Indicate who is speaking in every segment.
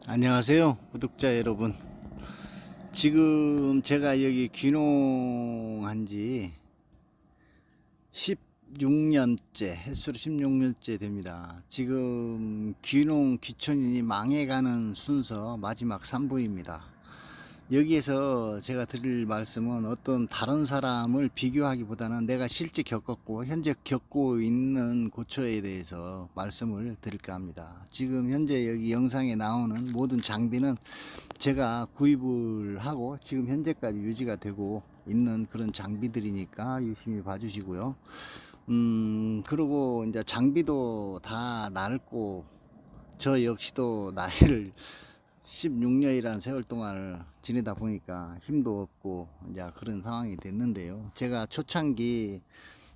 Speaker 1: 안녕하세요, 구독자 여러분. 지금 제가 여기 귀농한 지 16년째, 햇수로 16년째 됩니다. 지금 귀농 귀촌인이 망해가는 순서 마지막 3부입니다. 여기에서 제가 드릴 말씀은 어떤 다른 사람을 비교하기보다는 내가 실제 겪었고 현재 겪고 있는 고초에 대해서 말씀을 드릴까 합니다. 지금 현재 여기 영상에 나오는 모든 장비는 제가 구입을 하고 지금 현재까지 유지가 되고 있는 그런 장비들이니까 유심히 봐주시고요. 그리고 이제 장비도 다 낡고 저 역시도 나이를 16년이라는 세월 동안을 지내다 보니까 힘도 없고 이제 그런 상황이 됐는데요. 제가 초창기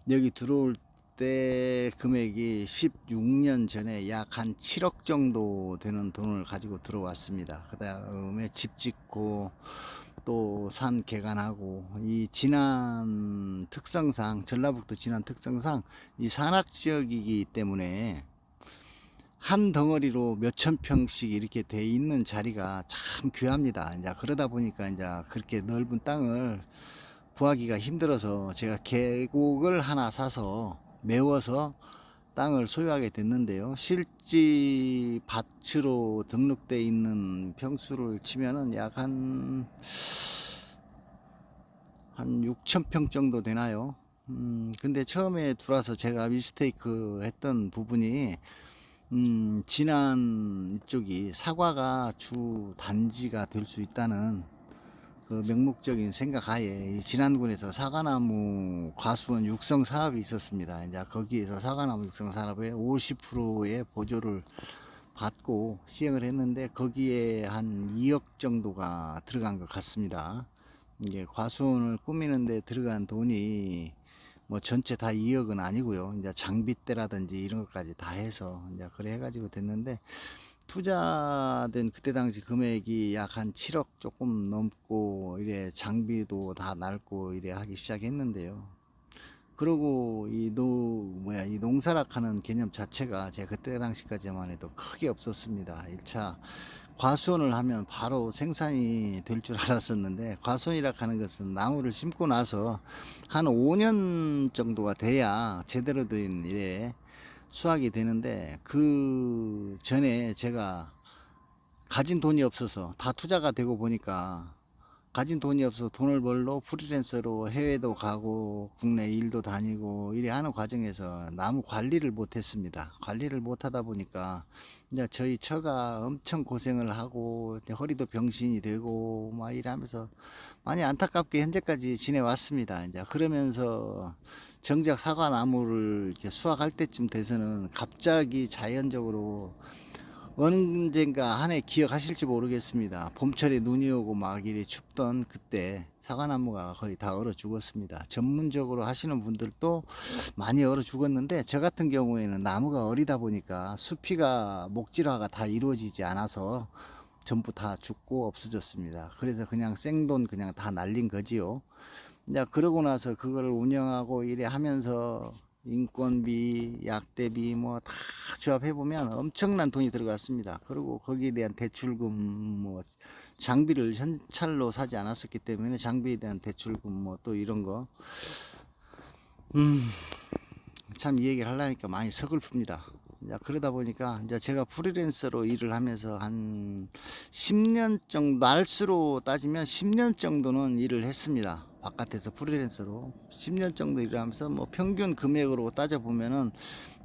Speaker 1: 여기 들어올 때 금액이 16년 전에 약 한 7억 정도 되는 돈을 가지고 들어왔습니다. 그 다음에 집 짓고 또 산 개간하고 이 진안 특성상 전라북도 진안 특성상 이 산악 지역이기 때문에 한 덩어리로 몇천 평씩 이렇게 돼 있는 자리가 참 귀합니다. 이제 그러다 보니까 이제 그렇게 넓은 땅을 구하기가 힘들어서 제가 계곡을 하나 사서 메워서 땅을 소유하게 됐는데요. 실지 밭으로 등록되어 있는 평수를 치면은 약 한 6천 평 정도 되나요? 근데 처음에 들어와서 제가 미스테이크 했던 부분이 진안 이쪽이 사과가 주 단지가 될 수 있다는 그 맹목적인 생각하에 이 진안군에서 사과나무 과수원 육성 사업이 있었습니다. 이제 거기에서 사과나무 육성 산업에 50%의 보조를 받고 시행을 했는데 거기에 한 2억 정도가 들어간 것 같습니다. 이게 과수원을 꾸미는데 들어간 돈이 뭐 전체 다 2억은 아니고요. 이제 장비대라든지 이런 것까지 다 해서 이제 그래 해가지고 됐는데 투자된 그때 당시 금액이 약 한 7억 조금 넘고 이래 장비도 다 낡고 이래 하기 시작했는데요. 그리고 이 농사락 하는 개념 자체가 제가 그때 당시까지만 해도 크게 없었습니다. 1차 과수원을 하면 바로 생산이 될 줄 알았었는데 과수원이라 하는 것은 나무를 심고 나서 한 5년 정도가 돼야 제대로 된 일에 수확이 되는데 그 전에 제가 가진 돈이 없어서 다 투자가 되고 보니까 가진 돈이 없어서 돈을 벌러 프리랜서로 해외도 가고 국내 일도 다니고 이래 하는 과정에서 나무 관리를 못 했습니다. 관리를 못 하다 보니까 이제 저희 처가 엄청 고생을 하고 이제 허리도 병신이 되고 막 이러면서 많이 안타깝게 현재까지 지내왔습니다. 이제 그러면서 정작 사과나무를 이렇게 수확할 때쯤 돼서는 갑자기 자연적으로 언젠가 한 해 기억하실지 모르겠습니다. 봄철에 눈이 오고 막 이리 춥던 그때 사과나무가 거의 다 얼어 죽었습니다. 전문적으로 하시는 분들도 많이 얼어 죽었는데 저 같은 경우에는 나무가 어리다 보니까 수피가 목질화가 다 이루어지지 않아서 전부 다 죽고 없어졌습니다. 그래서 그냥 생돈 그냥 다 날린 거지요. 이제 그러고 나서 그거를 운영하고 이래 하면서 인건비, 약대비 뭐 다 조합해 보면 엄청난 돈이 들어갔습니다. 그리고 거기에 대한 대출금 뭐 장비를 현찰로 사지 않았었기 때문에 장비에 대한 대출금 뭐 또 이런 거 참 이 얘기를 하려니까 많이 서글픕니다. 이제 그러다 보니까 이제 제가 프리랜서로 일을 하면서 한 10년 정도, 날수로 따지면 10년 정도는 일을 했습니다. 바깥에서 프리랜서로 10년 정도 일을 하면서 뭐 평균 금액으로 따져보면은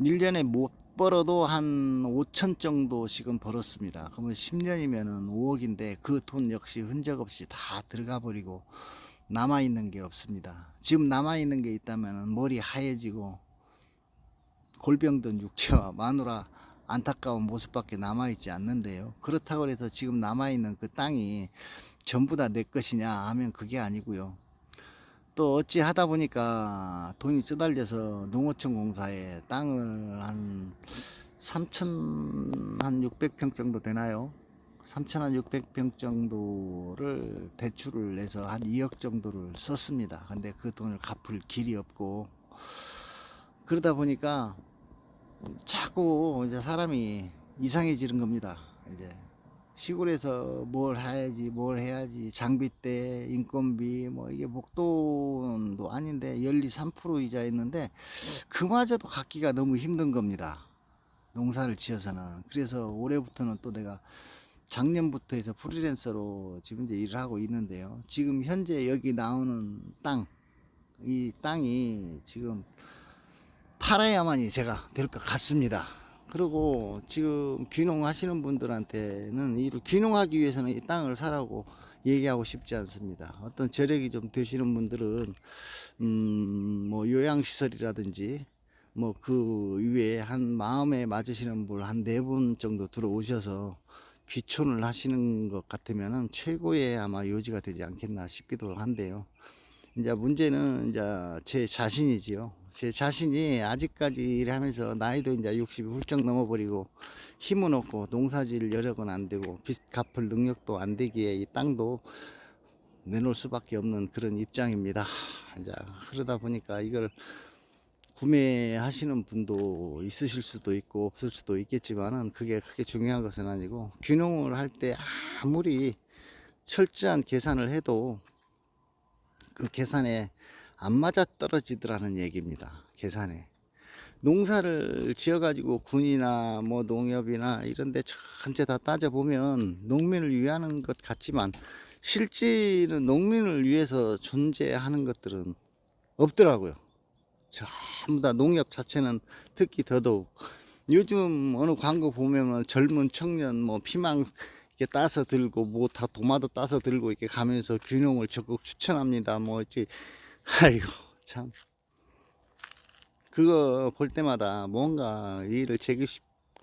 Speaker 1: 1년에 못 벌어도 한 5천 정도씩은 벌었습니다. 그러면 10년이면은 5억인데 그 돈 역시 흔적 없이 다 들어가 버리고 남아있는 게 없습니다. 지금 남아있는 게 있다면 머리 하얘지고 골병든 육체와 마누라 안타까운 모습밖에 남아있지 않는데요. 그렇다고 해서 지금 남아있는 그 땅이 전부 다 내 것이냐 하면 그게 아니고요. 또 어찌 하다 보니까 돈이 쪼달려서 농어촌 공사에 땅을 한 3천 한 600평 정도 되나요? 3천 한 600평 정도를 대출을 내서 한 2억 정도를 썼습니다. 근데 그 돈을 갚을 길이 없고 그러다 보니까 자꾸 이제 사람이 이상해지는 겁니다. 이제 시골에서 뭘 해야지, 장비대, 인건비, 뭐 이게 목돈도 아닌데 연리 3% 이자 있는데 그마저도 갚기가 너무 힘든 겁니다. 농사를 지어서는. 그래서 올해부터는 또 내가 작년부터 해서 프리랜서로 지금 이제 일을 하고 있는데요. 지금 현재 여기 나오는 이 땅이 지금 팔아야만이 제가 될 것 같습니다. 그리고 지금 귀농하시는 분들한테는 이를 귀농하기 위해서는 이 땅을 사라고 얘기하고 싶지 않습니다. 어떤 저력이 좀 되시는 분들은 뭐 요양시설이라든지 뭐 그 위에 한 마음에 맞으시는 분 한 4분 정도 들어오셔서 귀촌을 하시는 것 같으면은 최고의 아마 요지가 되지 않겠나 싶기도 한데요. 이제 문제는 이제 제 자신이지요. 제 자신이 아직까지 일하면서 나이도 이제 60이 훌쩍 넘어버리고 힘은 없고 농사질 여력은 안 되고 빚 갚을 능력도 안 되기에 이 땅도 내놓을 수밖에 없는 그런 입장입니다. 이제 그러다 보니까 이걸 구매하시는 분도 있으실 수도 있고 없을 수도 있겠지만은 그게 크게 중요한 것은 아니고 귀농을 할 때 아무리 철저한 계산을 해도 그 계산에 안 맞아 떨어지더라는 얘기입니다. 계산에. 농사를 지어가지고 군이나 뭐 농협이나 이런데 전체 다 따져보면 농민을 위하는 것 같지만 실제는 농민을 위해서 존재하는 것들은 없더라고요. 전부 다 농협 자체는 특히 더더욱 요즘 어느 광고 보면 젊은 청년 뭐 피망 이렇게 따서 들고 뭐 다 도마도 따서 들고 이렇게 가면서 귀농을 적극 추천합니다. 뭐 이렇게 아이고 참 그거 볼 때마다 뭔가 일을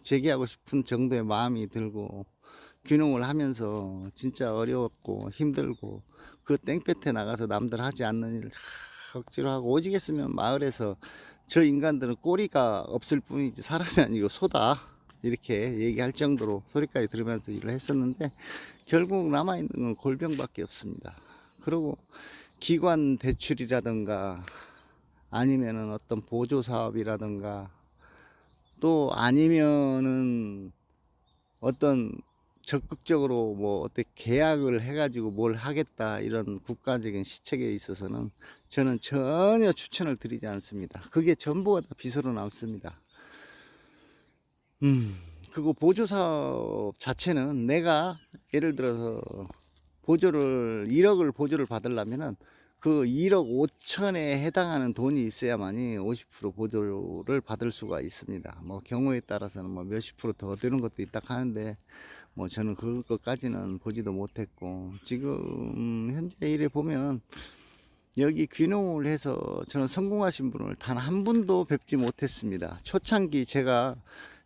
Speaker 1: 제기하고 싶은 정도의 마음이 들고 귀농을 하면서 진짜 어려웠고 힘들고 그 땡볕에 나가서 남들 하지 않는 일을 억지로 하고 오지겠으면 마을에서 저 인간들은 꼬리가 없을 뿐이지 사람이 아니고 소다 이렇게 얘기할 정도로 소리까지 들으면서 일을 했었는데 결국 남아있는 건 골병밖에 없습니다. 그리고 기관 대출이라든가 아니면은 어떤 보조 사업이라든가 또 아니면은 어떤 적극적으로 뭐 어떻게 계약을 해가지고 뭘 하겠다 이런 국가적인 시책에 있어서는 저는 전혀 추천을 드리지 않습니다. 그게 전부가 다 빚으로 남습니다. 그리고 보조사업 자체는 내가 예를 들어서 1억을 보조를 받으려면은 그 1억 5천에 해당하는 돈이 있어야만이 50% 보조를 받을 수가 있습니다. 뭐 경우에 따라서는 뭐 몇십 프로 더 드는 것도 있다 하는데 뭐 저는 그것까지는 보지도 못했고 지금 현재 일에 보면 여기 귀농을 해서 저는 성공하신 분을 단 한 분도 뵙지 못했습니다. 초창기 제가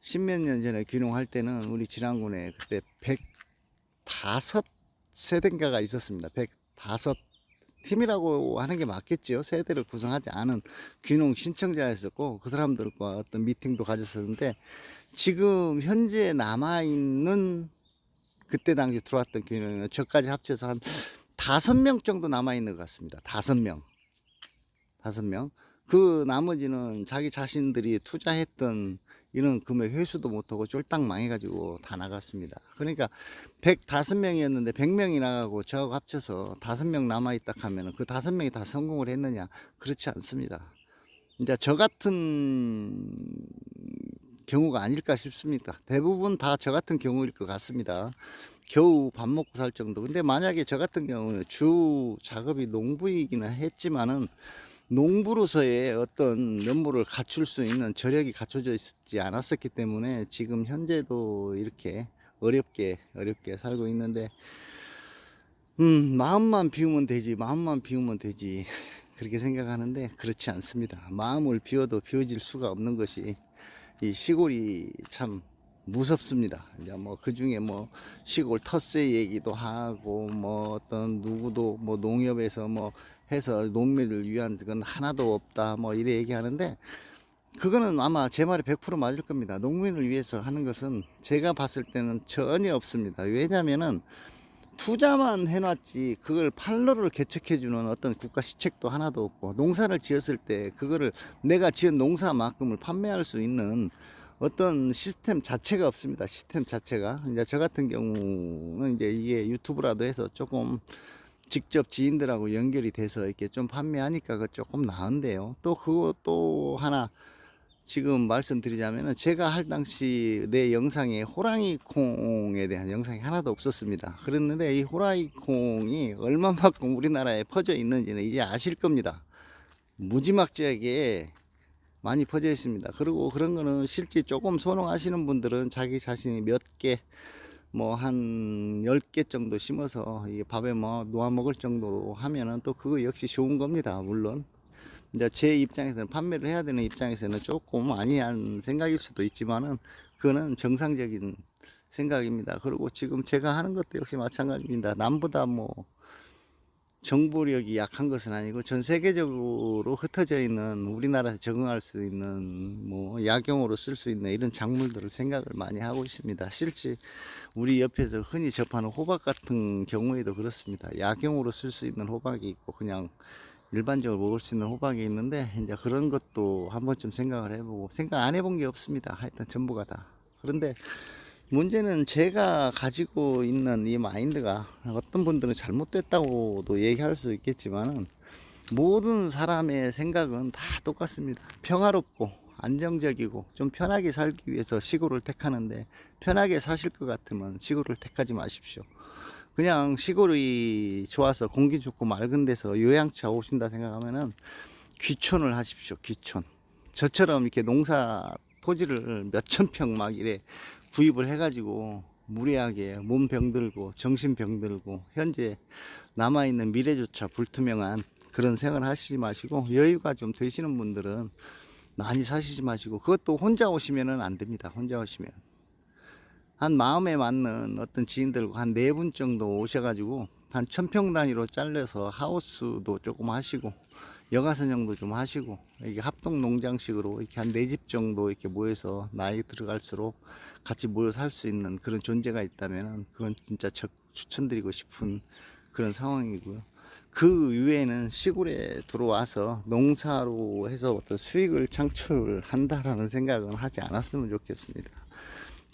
Speaker 1: 십몇 년 전에 귀농할 때는 우리 진안군에 그때 105세대인가가 있었습니다. 105 팀이라고 하는 게 맞겠죠. 세대를 구성하지 않은 귀농 신청자였었고 그 사람들과 어떤 미팅도 가졌었는데 지금 현재 남아있는 그때 당시 들어왔던 귀농은 저까지 합쳐서 한 5명 정도 남아있는 것 같습니다. 5명. 그 나머지는 자기 자신들이 투자했던 이런 금액 회수도 못하고 쫄딱 망해가지고 다 나갔습니다. 그러니까 105명이었는데 100명이 나가고 저하고 합쳐서 5명 남아있다 하면 그 5명이 다 성공을 했느냐? 그렇지 않습니다. 이제 저 같은 경우가 아닐까 싶습니다. 대부분 다 저 같은 경우일 것 같습니다. 겨우 밥 먹고 살 정도. 근데 만약에 저 같은 경우는 주 작업이 농부이기는 했지만은 농부로서의 어떤 면모를 갖출 수 있는 저력이 갖춰져 있지 않았었기 때문에 지금 현재도 이렇게 어렵게 살고 있는데 마음만 비우면 되지 그렇게 생각하는데 그렇지 않습니다. 마음을 비워도 비워질 수가 없는 것이 이 시골이 참 무섭습니다. 이제 뭐 그 중에 뭐 시골 텃세 얘기도 하고 뭐 어떤 누구도 뭐 농협에서 뭐 해서 농민을 위한 건 하나도 없다 뭐 이래 얘기하는데 그거는 아마 제 말이 100% 맞을 겁니다. 농민을 위해서 하는 것은 제가 봤을 때는 전혀 없습니다. 왜냐면은 투자만 해놨지 그걸 판로를 개척해주는 어떤 국가 시책도 하나도 없고 농사를 지었을 때 그거를 내가 지은 농사만큼을 판매할 수 있는 어떤 시스템 자체가 없습니다. 시스템 자체가. 이제 저 같은 경우는 이제 이게 유튜브라도 해서 조금 직접 지인들하고 연결이 돼서 이렇게 좀 판매하니까 그 조금 나은데요. 또 그거 또 하나 지금 말씀드리자면은 제가 할 당시 내 영상에 호랑이 콩에 대한 영상이 하나도 없었습니다. 그랬는데 이 호랑이 콩이 얼마만큼 우리나라에 퍼져 있는지는 이제 아실 겁니다. 무지막지하게 많이 퍼져 있습니다. 그리고 그런 거는 실제 조금 선호하시는 분들은 자기 자신이 몇 개, 뭐 한 10개 정도 심어서 이게 밥에 뭐 놓아 먹을 정도로 하면은 또 그거 역시 좋은 겁니다. 물론. 이제 제 입장에서는 판매를 해야 되는 입장에서는 조금 아니한 생각일 수도 있지만은 그거는 정상적인 생각입니다. 그리고 지금 제가 하는 것도 역시 마찬가지입니다. 남보다 뭐 정보력이 약한 것은 아니고 전 세계적으로 흩어져 있는 우리나라에서 적응할 수 있는 뭐 약용으로 쓸 수 있는 이런 작물들을 생각을 많이 하고 있습니다. 실제 우리 옆에서 흔히 접하는 호박 같은 경우에도 그렇습니다. 약용으로 쓸 수 있는 호박이 있고 그냥 일반적으로 먹을 수 있는 호박이 있는데 이제 그런 것도 한 번쯤 생각을 해보고 생각 안 해본 게 없습니다. 하여튼 전부가 다. 그런데 문제는 제가 가지고 있는 이 마인드가 어떤 분들은 잘못됐다고도 얘기할 수 있겠지만은 모든 사람의 생각은 다 똑같습니다. 평화롭고 안정적이고 좀 편하게 살기 위해서 시골을 택하는데 편하게 사실 것 같으면 시골을 택하지 마십시오. 그냥 시골이 좋아서 공기 좋고 맑은 데서 요양차 오신다 생각하면은 귀촌을 하십시오. 귀촌. 저처럼 이렇게 농사 토지를 몇천 평 막 이래 구입을 해가지고 무리하게 몸 병들고 정신 병들고 현재 남아있는 미래조차 불투명한 그런 생활 하시지 마시고 여유가 좀 되시는 분들은 많이 사시지 마시고 그것도 혼자 오시면은 안 됩니다. 혼자 오시면 한 마음에 맞는 어떤 지인들과 한 4분 정도 오셔가지고 한 1000평 단위로 잘라서 하우스도 조금 하시고 여가선정도 좀 하시고 이게 합동 농장식으로 이렇게 한 4집 정도 이렇게 모여서 나이 들어갈수록 같이 모여 살 수 있는 그런 존재가 있다면 그건 진짜 추천드리고 싶은 그런 상황이고요. 그 외에는 시골에 들어와서 농사로 해서 어떤 수익을 창출한다라는 생각은 하지 않았으면 좋겠습니다.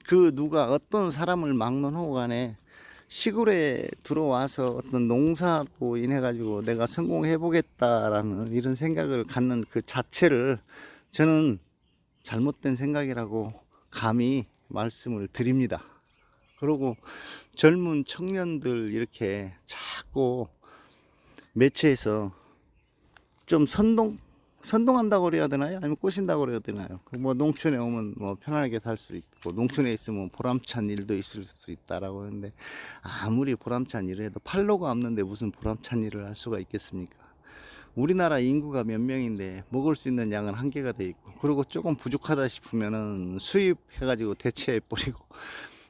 Speaker 1: 그 누가 어떤 사람을 막론하고 간에 시골에 들어와서 어떤 농사로 인해 가지고 내가 성공해 보겠다라는 이런 생각을 갖는 그 자체를 저는 잘못된 생각이라고 감히 말씀을 드립니다. 그리고 젊은 청년들 이렇게 자꾸 매체에서 좀 선동한다고 그래야 되나요? 아니면 꼬신다고 그래야 되나요? 뭐 농촌에 오면 뭐 편하게 살 수 있고 농촌에 있으면 보람찬 일도 있을 수 있다라고 하는데 아무리 보람찬 일을 해도 팔로가 없는데 무슨 보람찬 일을 할 수가 있겠습니까? 우리나라 인구가 몇 명인데 먹을 수 있는 양은 한계가 돼 있고 그리고 조금 부족하다 싶으면은 수입해가지고 대체해 버리고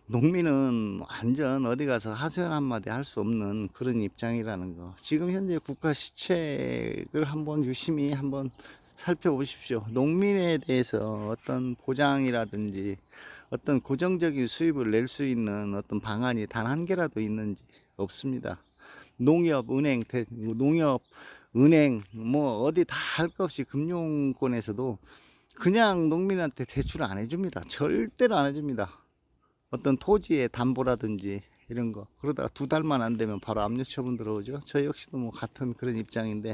Speaker 1: 농민은 완전 어디 가서 하소연 한마디 할 수 없는 그런 입장이라는 거. 지금 현재 국가 시책을 한번 유심히 한번 살펴보십시오. 농민에 대해서 어떤 보장이라든지 어떤 고정적인 수입을 낼 수 있는 어떤 방안이 단 한 개라도 있는지 없습니다. 농협, 은행, 뭐 어디 다 할 것 없이 금융권에서도 그냥 농민한테 대출 안 해줍니다. 절대로 안 해줍니다. 어떤 토지의 담보라든지 이런 거 그러다가 2달만 안 되면 바로 압류 처분 들어오죠. 저 역시도 뭐 같은 그런 입장인데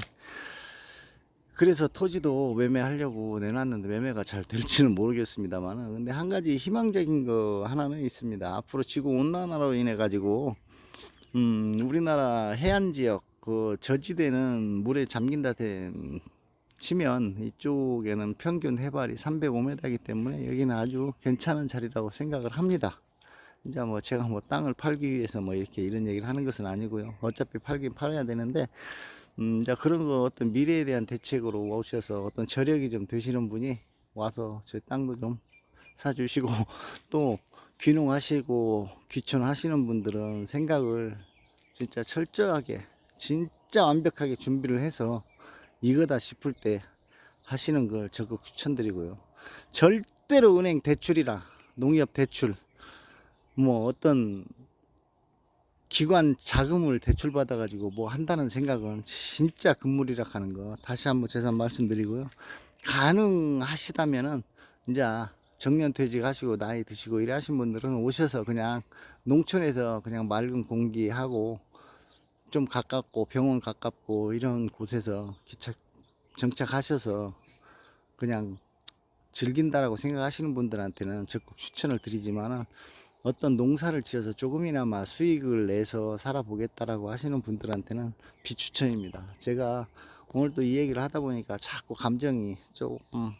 Speaker 1: 그래서 토지도 매매하려고 내놨는데 매매가 잘 될지는 모르겠습니다만 근데 한 가지 희망적인 거 하나는 있습니다. 앞으로 지구 온난화로 인해 가지고 우리나라 해안 지역 그 저지대는 물에 잠긴다 치면 이쪽에는 평균 해발이 305m이기 때문에 여기는 아주 괜찮은 자리라고 생각을 합니다. 이제 뭐 제가 뭐 땅을 팔기 위해서 뭐 이렇게 이런 얘기를 하는 것은 아니고요. 어차피 팔긴 팔아야 되는데 이제 그런 거 어떤 미래에 대한 대책으로 오셔서 어떤 저력이 좀 되시는 분이 와서 제 땅도 좀 사주시고 또 귀농하시고 귀촌하시는 분들은 생각을 진짜 철저하게 진짜 완벽하게 준비를 해서 이거다 싶을 때 하시는 걸 적극 추천드리고요. 절대로 은행 대출이라 농협 대출 뭐 어떤 기관 자금을 대출받아 가지고 뭐 한다는 생각은 진짜 금물이라 하는 거 다시 한번 재산 말씀드리고요. 가능하시다면은 이제 정년퇴직하시고 나이 드시고 일하신 분들은 오셔서 그냥 농촌에서 그냥 맑은 공기하고 좀 가깝고 병원 가깝고 이런 곳에서 정착하셔서 그냥 즐긴다라고 생각하시는 분들한테는 적극 추천을 드리지만은, 어떤 농사를 지어서 조금이나마 수익을 내서 살아보겠다라고 하시는 분들한테는 비추천입니다. 제가 오늘 또 이 얘기를 하다 보니까 자꾸 감정이 조금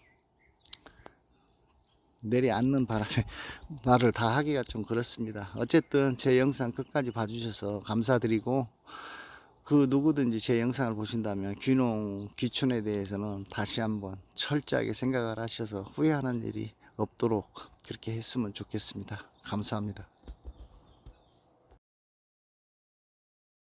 Speaker 1: 내려앉는 바람에 말을 다 하기가 좀 그렇습니다. 어쨌든 제 영상 끝까지 봐주셔서 감사드리고, 그 누구든지 제 영상을 보신다면 귀농 귀촌에 대해서는 다시 한번 철저하게 생각을 하셔서 후회하는 일이 없도록 그렇게 했으면 좋겠습니다. 감사합니다.